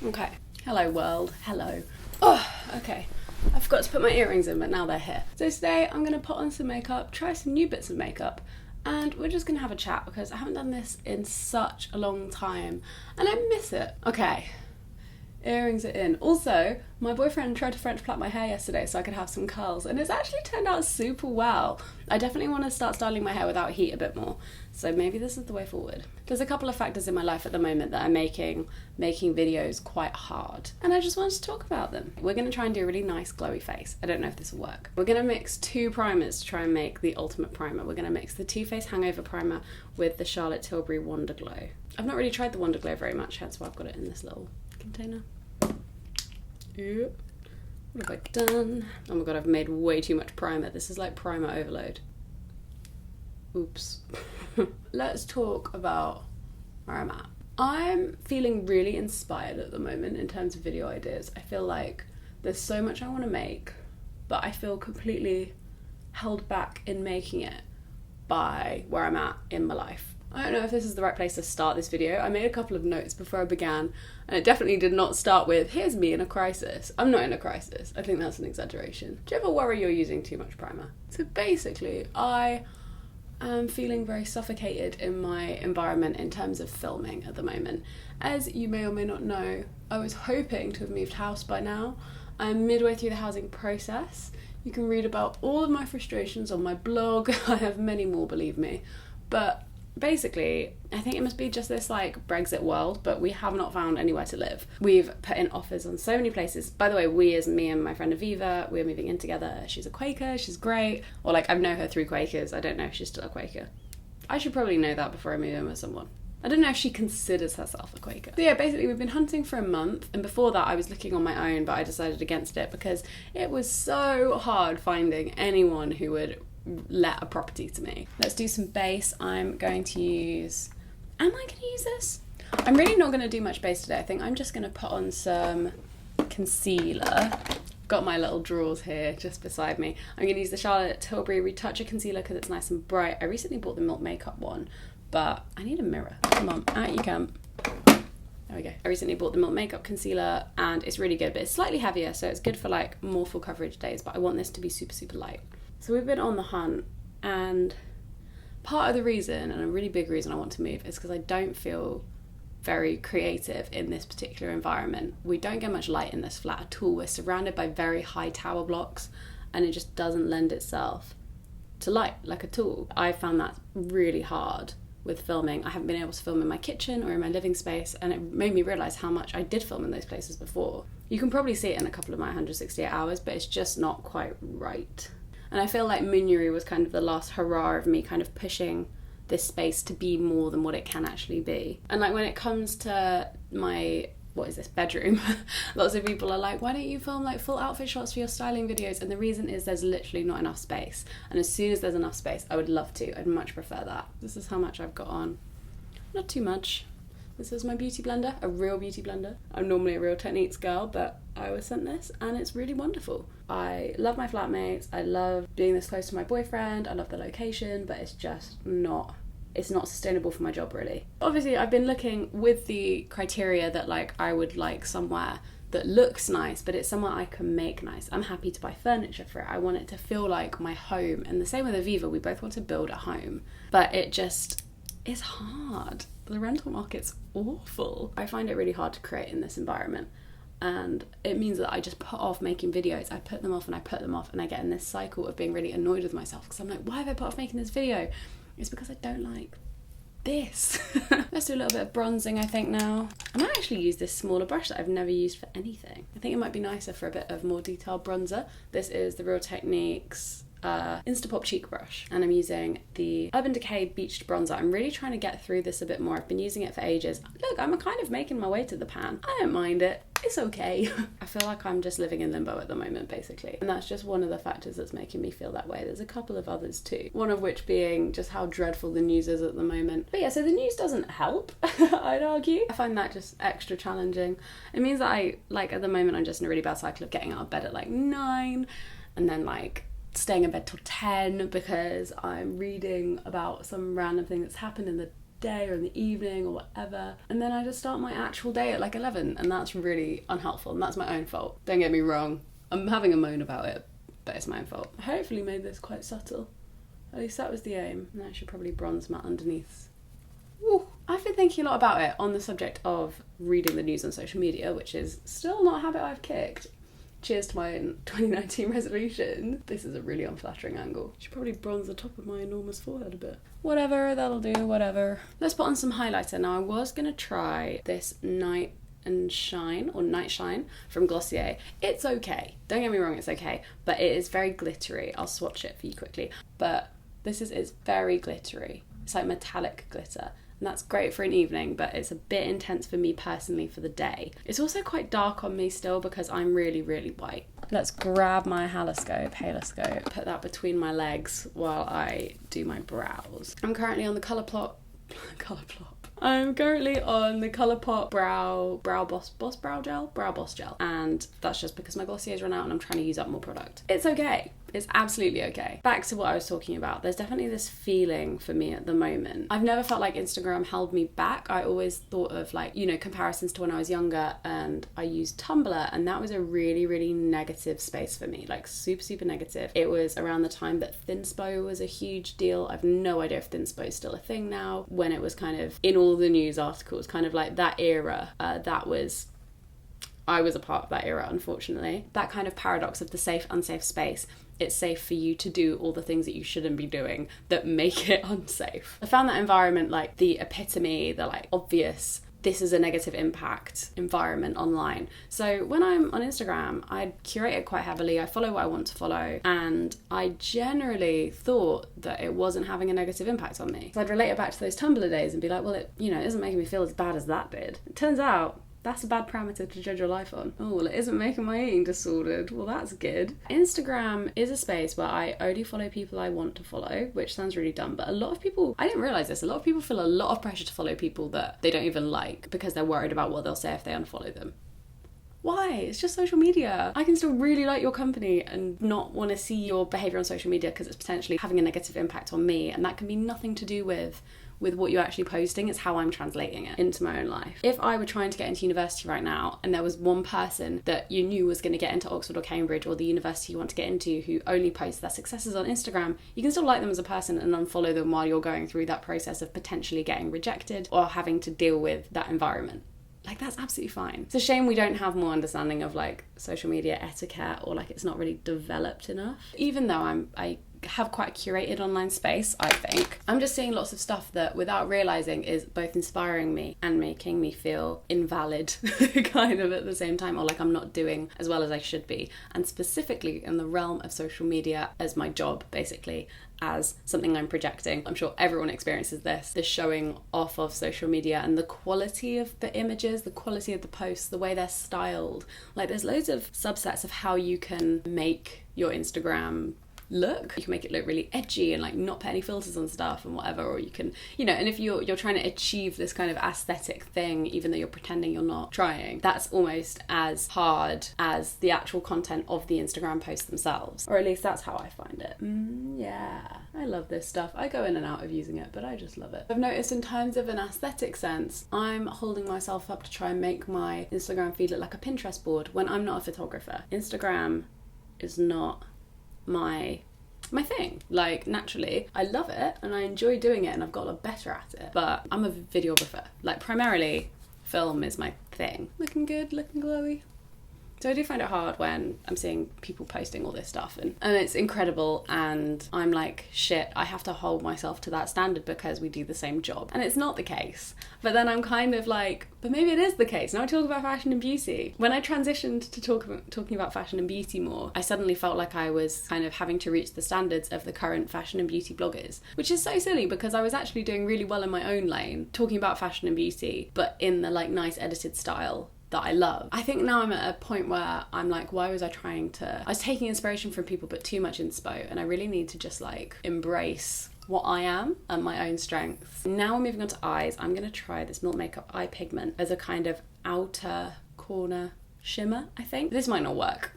Okay. Hello world. Hello. Oh, okay. I forgot to put my earrings in, but now they're here. So today I'm going to put on some makeup, try some new bits of makeup, and we're just going to have a chat because I haven't done this in such a long time and I miss it. Okay. Earrings are in. Also, my boyfriend tried to French plait my hair yesterday so I could have some curls, and it's actually turned out super well. I definitely want to start styling my hair without heat a bit more, so maybe this is the way forward. There's a couple of factors in my life at the moment that are making videos quite hard, and I just wanted to talk about them. We're going to try and do a really nice glowy face. I don't know if this will work. We're going to mix two primers to try and make the ultimate primer. We're going to mix the Too Faced Hangover Primer with the Charlotte Tilbury Wonder Glow. I've not really tried the Wonder Glow very much, hence why I've got it in this little container. What have I done? Oh my god, I've made way too much primer. This is like primer overload. Oops. Let's talk about where I'm at. I'm feeling really inspired at the moment in terms of video ideas. I feel like there's so much I want to make, but I feel completely held back in making it by where I'm at in my life. I don't know if this is the right place to start this video. I made a couple of notes before I began, and it definitely did not start with, here's me in a crisis. I'm not in a crisis. I think that's an exaggeration. Do you ever worry you're using too much primer? So basically, I am feeling very suffocated in my environment in terms of filming at the moment. As you may or may not know, I was hoping to have moved house by now. I'm midway through the housing process. You can read about all of my frustrations on my blog. I have many more, believe me. But basically, I think it must be just this like Brexit world, but we have not found anywhere to live. We've put in offers on so many places. By the way, we as me and my friend Aviva, we're moving in together. She's a Quaker, she's great. Or like, I've known her through Quakers. I don't know if she's still a Quaker. I should probably know that before I move in with someone. I don't know if she considers herself a Quaker. So yeah, basically we've been hunting for a month, and before that I was looking on my own, but I decided against it because it was so hard finding anyone who would let a property to me. Let's do some base. I'm going to use... Am I going to use this? I'm really not going to do much base today. I think I'm just going to put on some concealer. Got my little drawers here just beside me. I'm going to use the Charlotte Tilbury Retoucher Concealer because it's nice and bright. I recently bought the Milk Makeup one, but I need a mirror. Come on, out you come. There we go. I recently bought the Milk Makeup Concealer and it's really good, but it's slightly heavier, so it's good for like more full coverage days, but I want this to be super, super light. So we've been on the hunt, and part of the reason, and a really big reason I want to move, is because I don't feel very creative in this particular environment. We don't get much light in this flat at all. We're surrounded by very high tower blocks, and it just doesn't lend itself to light like at all. I found that really hard with filming. I haven't been able to film in my kitchen or in my living space, and it made me realise how much I did film in those places before. You can probably see it in a couple of my 168 hours, but it's just not quite right. And I feel like Munyuri was kind of the last hurrah of me kind of pushing this space to be more than what it can actually be. And like when it comes to my, what is this, bedroom, lots of people are like, why don't you film like full outfit shots for your styling videos? And the reason is there's literally not enough space. And as soon as there's enough space, I would love to. I'd much prefer that. This is how much I've got on. Not too much. This is my beauty blender, a real beauty blender. I'm normally a Real Techniques girl, but I was sent this and it's really wonderful. I love my flatmates, I love being this close to my boyfriend, I love the location, but it's just not sustainable for my job really. Obviously I've been looking with the criteria that like I would like somewhere that looks nice, but it's somewhere I can make nice. I'm happy to buy furniture for it. I want it to feel like my home. And the same with Aviva, we both want to build a home, but it just is hard. The rental market's awful. I find it really hard to create in this environment, and it means that I just put off making videos. I put them off and I put them off, and I get in this cycle of being really annoyed with myself because I'm like, why have I put off making this video? It's because I don't like this. Let's do a little bit of bronzing I think now. I might actually use this smaller brush that I've never used for anything. I think it might be nicer for a bit of more detailed bronzer. This is the Real Techniques Instapop cheek brush, and I'm using the Urban Decay Beached Bronzer. I'm really trying to get through this a bit more. I've been using it for ages. Look, I'm kind of making my way to the pan. I don't mind it. It's okay. I feel like I'm just living in limbo at the moment, basically. And that's just one of the factors that's making me feel that way. There's a couple of others too. One of which being just how dreadful the news is at the moment. But yeah, so the news doesn't help, I'd argue. I find that just extra challenging. It means that at the moment, I'm just in a really bad cycle of getting out of bed at like 9 and then like staying in bed till 10 because I'm reading about some random thing that's happened in the midday or in the evening or whatever, and then I just start my actual day at like 11, and that's really unhelpful, and that's my own fault. Don't get me wrong, I'm having a moan about it, but it's my own fault. I hopefully made this quite subtle. At least that was the aim. And I should probably bronze matte underneath. Woo. I've been thinking a lot about it on the subject of reading the news on social media, which is still not a habit I've kicked. Cheers to my 2019 resolution. This is a really unflattering angle. Should probably bronze the top of my enormous forehead a bit. Whatever, that'll do, whatever. Let's put on some highlighter. Now I was gonna try this Night Shine from Glossier. It's okay. Don't get me wrong, it's okay. But it is very glittery. I'll swatch it for you quickly. But it's very glittery. It's like metallic glitter. And that's great for an evening, but it's a bit intense for me personally for the day. It's also quite dark on me still because I'm really, really white. Let's grab my haloscope, put that between my legs while I do my brows. I'm currently on the Colourpop. I'm currently on the Colourpop Brow Boss Gel, and that's just because my Glossier's run out and I'm trying to use up more product. It's okay. It's absolutely okay. Back to what I was talking about. There's definitely this feeling for me at the moment. I've never felt like Instagram held me back. I always thought of like, you know, comparisons to when I was younger and I used Tumblr, and that was a really, really negative space for me. Like super, super negative. It was around the time that thinspo was a huge deal. I've no idea if thinspo is still a thing now. When it was kind of in all the news articles, kind of like that era, I was a part of that era, unfortunately. That kind of paradox of the safe, unsafe space. It's safe for you to do all the things that you shouldn't be doing that make it unsafe. I found that environment like the epitome, the like obvious, this is a negative impact environment online. So when I'm on Instagram, I curate it quite heavily. I follow what I want to follow, and I generally thought that it wasn't having a negative impact on me. So I'd relate it back to those Tumblr days and be like, well, it isn't making me feel as bad as that did. It turns out that's a bad parameter to judge your life on. Oh, well, it isn't making my eating disordered. Well, that's good. Instagram is a space where I only follow people I want to follow, which sounds really dumb, but a lot of people, I didn't realise this, a lot of people feel a lot of pressure to follow people that they don't even like because they're worried about what they'll say if they unfollow them. Why? It's just social media. I can still really like your company and not want to see your behaviour on social media because it's potentially having a negative impact on me, and that can be nothing to do with what you're actually posting. It's how I'm translating it into my own life. If I were trying to get into university right now and there was one person that you knew was going to get into Oxford or Cambridge or the university you want to get into who only posts their successes on Instagram, you can still like them as a person and unfollow them while you're going through that process of potentially getting rejected or having to deal with that environment. Like, that's absolutely fine. It's a shame we don't have more understanding of like social media etiquette, or like it's not really developed enough. Even though I have quite a curated online space, I think, I'm just seeing lots of stuff that without realising is both inspiring me and making me feel invalid kind of at the same time, or like I'm not doing as well as I should be. And specifically in the realm of social media as my job, basically, as something I'm projecting. I'm sure everyone experiences this, the showing off of social media and the quality of the images, the quality of the posts, the way they're styled. Like, there's loads of subsets of how you can make your Instagram look. You can make it look really edgy and like not put any filters on stuff and whatever, or you can, and if you're trying to achieve this kind of aesthetic thing, even though you're pretending you're not trying, that's almost as hard as the actual content of the Instagram posts themselves, or at least that's how I find it. Yeah, I love this stuff. I go in and out of using it, but I just love it. I've noticed in terms of an aesthetic sense, I'm holding myself up to try and make my Instagram feed look like a Pinterest board when I'm not a photographer. Instagram is not my thing. Like, naturally I love it and I enjoy doing it and I've got a lot better at it, but I'm a videographer. Like, primarily film is my thing. Looking good, looking glowy. So I do find it hard when I'm seeing people posting all this stuff and it's incredible, and I'm like, shit, I have to hold myself to that standard because we do the same job. And it's not the case. But then I'm kind of like, but maybe it is the case. Now I talk about fashion and beauty. When I transitioned to talking about fashion and beauty more, I suddenly felt like I was kind of having to reach the standards of the current fashion and beauty bloggers, which is so silly because I was actually doing really well in my own lane, talking about fashion and beauty, but in the like nice edited style that I love. I think now I'm at a point where I'm like, why was I was taking inspiration from people but too much inspo, and I really need to just like embrace what I am and my own strengths. Now we're moving on to eyes. I'm going to try this Milk Makeup eye pigment as a kind of outer corner shimmer, I think. This might not work.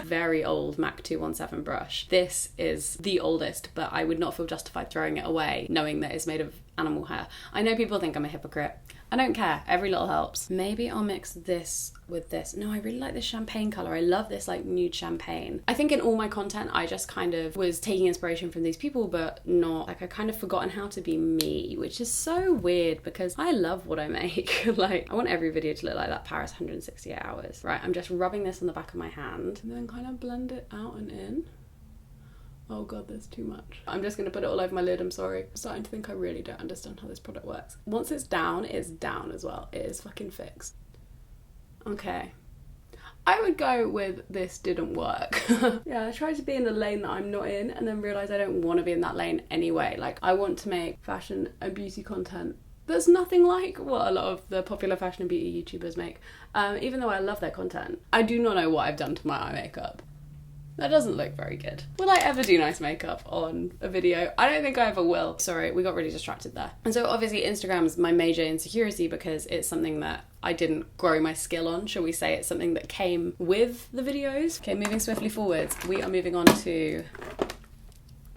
Very old MAC 217 brush. This is the oldest, but I would not feel justified throwing it away knowing that it's made of animal hair. I know people think I'm a hypocrite. I don't care. Every little helps. Maybe I'll mix this with this. No, I really like this champagne colour. I love this like nude champagne. I think in all my content, I just kind of was taking inspiration from these people, but not like I kind of forgotten how to be me, which is so weird because I love what I make. Like I want every video to look like that Paris 168 hours. Right, I'm just rubbing this on the back of my hand and then kind of blend it out and in. Oh god, there's too much. I'm just going to put it all over my lid, I'm sorry. I'm starting to think I really don't understand how this product works. Once it's down as well. It is fucking fixed. Okay. I would go with this didn't work. Yeah, I tried to be in the lane that I'm not in and then realised I don't want to be in that lane anyway. Like, I want to make fashion and beauty content that's nothing like what a lot of the popular fashion and beauty YouTubers make. Even though I love their content. I do not know what I've done to my eye makeup. That doesn't look very good. Will I ever do nice makeup on a video? I don't think I ever will. Sorry, we got really distracted there. And so obviously Instagram's my major insecurity because it's something that I didn't grow my skill on, shall we say. It's something that came with the videos. Okay, moving swiftly forwards, we are moving on to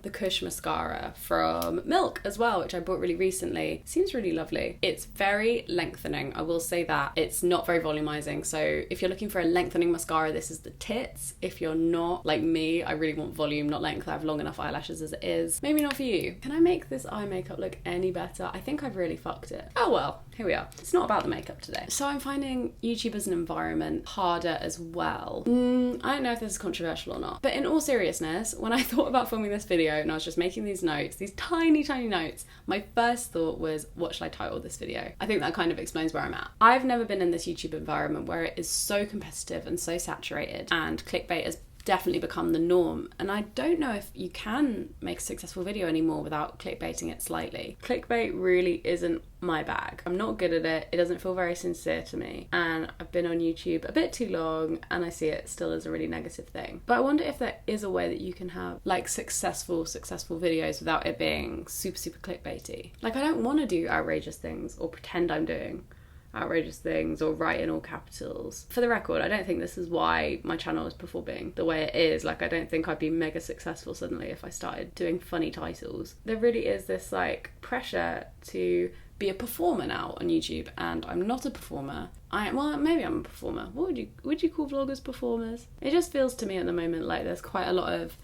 the Kush mascara from Milk as well, which I bought really recently. Seems really lovely. It's very lengthening, I will say that. It's not very volumizing, so if you're looking for a lengthening mascara, this is the tits. If you're not like me, I really want volume, not length. I have long enough eyelashes as it is. Maybe not for you. Can I make this eye makeup look any better? I think I've really fucked it. Oh well, here we are. It's not about the makeup today. So I'm finding YouTube as an environment harder as well. I don't know if this is controversial or not, but in all seriousness, when I thought about filming this video and I was just making these notes, these tiny notes, my first thought was, what should I title this video? I think that kind of explains where I'm at. I've never been in this YouTube environment where it is so competitive and so saturated, and clickbait has definitely become the norm, and I don't know if you can make a successful video anymore without clickbaiting it slightly. Clickbait really isn't my bag. I'm not good at it. It doesn't feel very sincere to me, and I've been on YouTube a bit too long and I see it still as a really negative thing. But I wonder if there is a way that you can have like successful videos without it being super clickbaity. Like, I don't want to do outrageous things or pretend I'm doing outrageous things or write in all capitals. For the record, I don't think this is why my channel is performing the way it is. Like, I don't think I'd be mega successful suddenly if I started doing funny titles. There really is this like pressure to be a performer now on YouTube, and I'm not a performer. Well, maybe I'm a performer. What would you call vloggers performers? It just feels to me at the moment like there's quite a lot of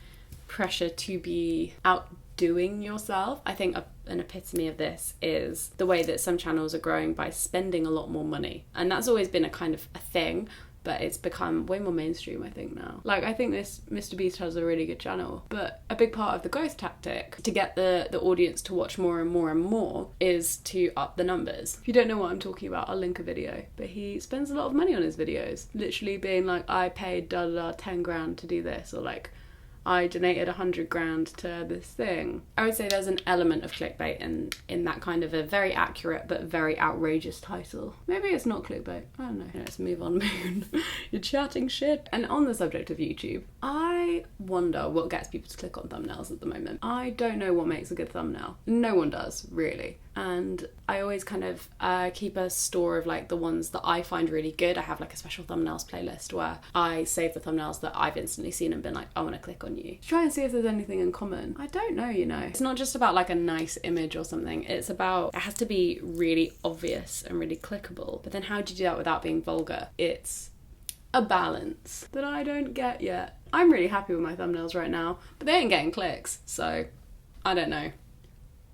pressure to be outdoing yourself. I think an epitome of this is the way that some channels are growing by spending a lot more money, and that's always been a kind of a thing, but it's become way more mainstream, I think, now. Like, I think this Mr. Beast has a really good channel, but a big part of the growth tactic to get the audience to watch more and more is to up the numbers. If you don't know what I'm talking about, I'll link a video, but he spends a lot of money on his videos, literally being like, I paid 10 grand to do this, or like, I donated 100 grand to this thing. I would say there's an element of clickbait in that kind of a very accurate but very outrageous title. Maybe it's not clickbait, I don't know. Let's move on, Moon. You're chatting shit. And on the subject of YouTube, I wonder what gets people to click on thumbnails at the moment. I don't know what makes a good thumbnail. No one does, really. And I always kind of keep a store of like the ones that I find really good. I have like a special thumbnails playlist where I save the thumbnails that I've instantly seen and been like, I want to click on you. Try and see if there's anything in common. I don't know, you know. It's not just about like a nice image or something. It's about, it has to be really obvious and really clickable. But then how do you do that without being vulgar? It's a balance that I don't get yet. I'm really happy with my thumbnails right now, but they ain't getting clicks, so I don't know.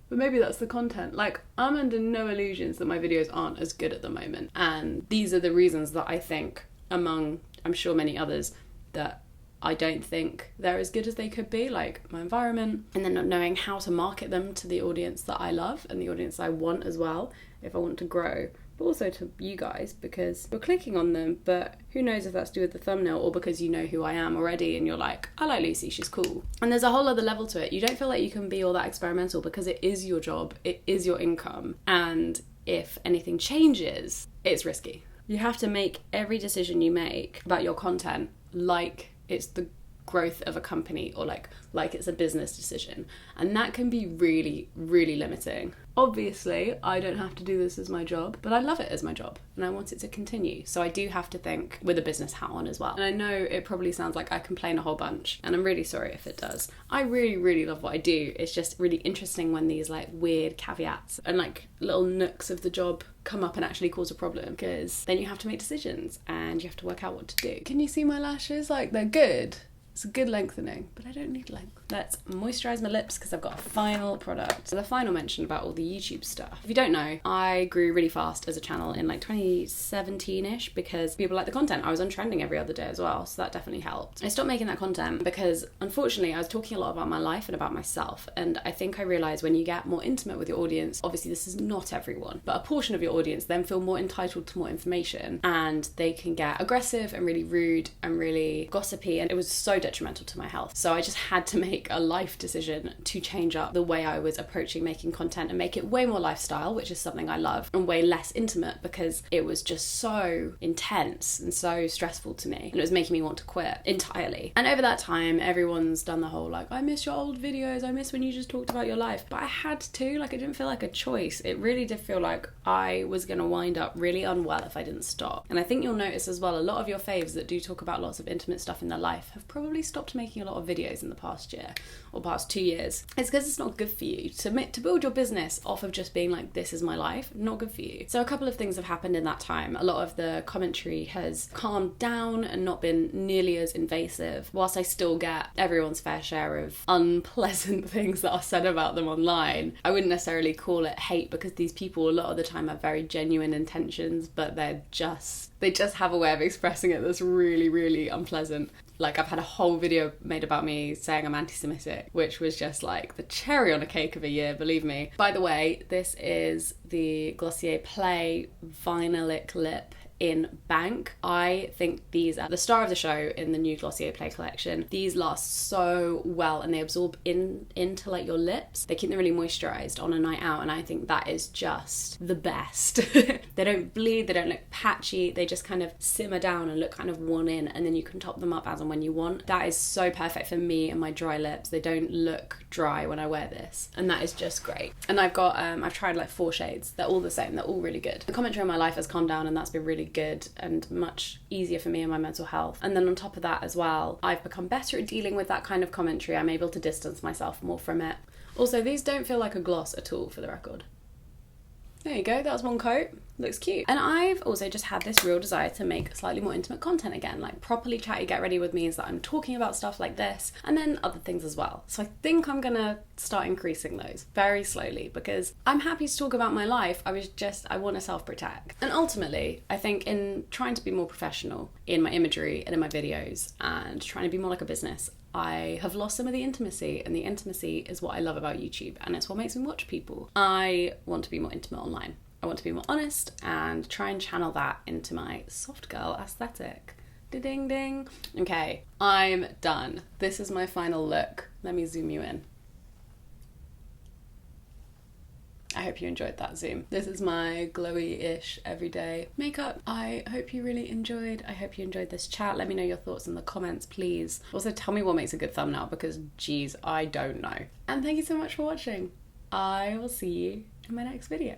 But maybe that's the content. Like, I'm under no illusions that my videos aren't as good at the moment. And these are the reasons that I think, among, I'm sure, many others, that I don't think they're as good as they could be, like my environment, and then not knowing how to market them to the audience that I love and the audience I want as well, if I want to grow. But also to you guys, because you're clicking on them, but who knows if that's to do with the thumbnail or because you know who I am already and you're like, I like Lucy, she's cool. And there's a whole other level to it. You don't feel like you can be all that experimental because it is your job, it is your income, and if anything changes, it's risky. You have to make every decision you make about your content like it's the growth of a company or like it's a business decision. And that can be really, really limiting. Obviously, I don't have to do this as my job, but I love it as my job and I want it to continue. So I do have to think with a business hat on as well. And I know it probably sounds like I complain a whole bunch, and I'm really sorry if it does. I really, really love what I do. It's just really interesting when these like weird caveats and like little nooks of the job come up and actually cause a problem, because then you have to make decisions and you have to work out what to do. Can you see my lashes? Like, they're good. It's a good lengthening, but I don't need length. Let's moisturise my lips because I've got a final product. So the final mention about all the YouTube stuff. If you don't know, I grew really fast as a channel in like 2017-ish because people like the content. I was on trending every other day as well, so that definitely helped. I stopped making that content because unfortunately I was talking a lot about my life and about myself, and I think I realised when you get more intimate with your audience, obviously this is not everyone, but a portion of your audience then feel more entitled to more information, and they can get aggressive and really rude and really gossipy, and it was so detrimental to my health. So I just had to make a life decision to change up the way I was approaching making content and make it way more lifestyle, which is something I love, and way less intimate because it was just so intense and so stressful to me, and it was making me want to quit entirely. And over that time, everyone's done the whole like, I miss your old videos, I miss when you just talked about your life, but I had to, like, it didn't feel like a choice. It really did feel like I was gonna wind up really unwell if I didn't stop. And I think you'll notice as well, a lot of your faves that do talk about lots of intimate stuff in their life have probably stopped making a lot of videos in the past year or past 2 years. It's because it's not good for you to build your business off of just being like, this is my life. Not good for you. So a couple of things have happened in that time. A lot of the commentary has calmed down and not been nearly as invasive, whilst I still get everyone's fair share of unpleasant things that are said about them online. I wouldn't necessarily call it hate, because these people a lot of the time have very genuine intentions, but they just have a way of expressing it that's really, really unpleasant. Like, I've had a whole video made about me saying I'm anti-Semitic, which was just like the cherry on a cake of a year, believe me. By the way, this is the Glossier Play Vinylic Lip in Bank. I think these are the star of the show in the new Glossier Play collection. These last so well and they absorb into like your lips. They keep them really moisturized on a night out, and I think that is just the best. They don't bleed, they don't look patchy, they just kind of simmer down and look kind of worn in, and then you can top them up as and when you want. That is so perfect for me and my dry lips. They don't look dry when I wear this, and that is just great. And I've got I've tried like 4 shades. They're all the same, they're all really good. The commentary on my life has calmed down, and that's been really good and much easier for me and my mental health. And then on top of that as well, I've become better at dealing with that kind of commentary. I'm able to distance myself more from it. Also, these don't feel like a gloss at all, for the record. There you go, that was one coat. Looks cute. And I've also just had this real desire to make slightly more intimate content again, like properly chatty get ready with me, is that I'm talking about stuff like this and then other things as well. So I think I'm gonna start increasing those very slowly, because I'm happy to talk about my life. I want to self-protect. And ultimately, I think in trying to be more professional in my imagery and in my videos and trying to be more like a business, I have lost some of the intimacy, and the intimacy is what I love about YouTube, and it's what makes me watch people. I want to be more intimate online. I want to be more honest and try and channel that into my soft girl aesthetic. Ding ding. Okay, I'm done. This is my final look. Let me zoom you in. I hope you enjoyed that zoom. This is my glowy-ish everyday makeup. I hope you really enjoyed. I hope you enjoyed this chat. Let me know your thoughts in the comments, please. Also, tell me what makes a good thumbnail, because geez, I don't know. And thank you so much for watching. I will see you in my next video.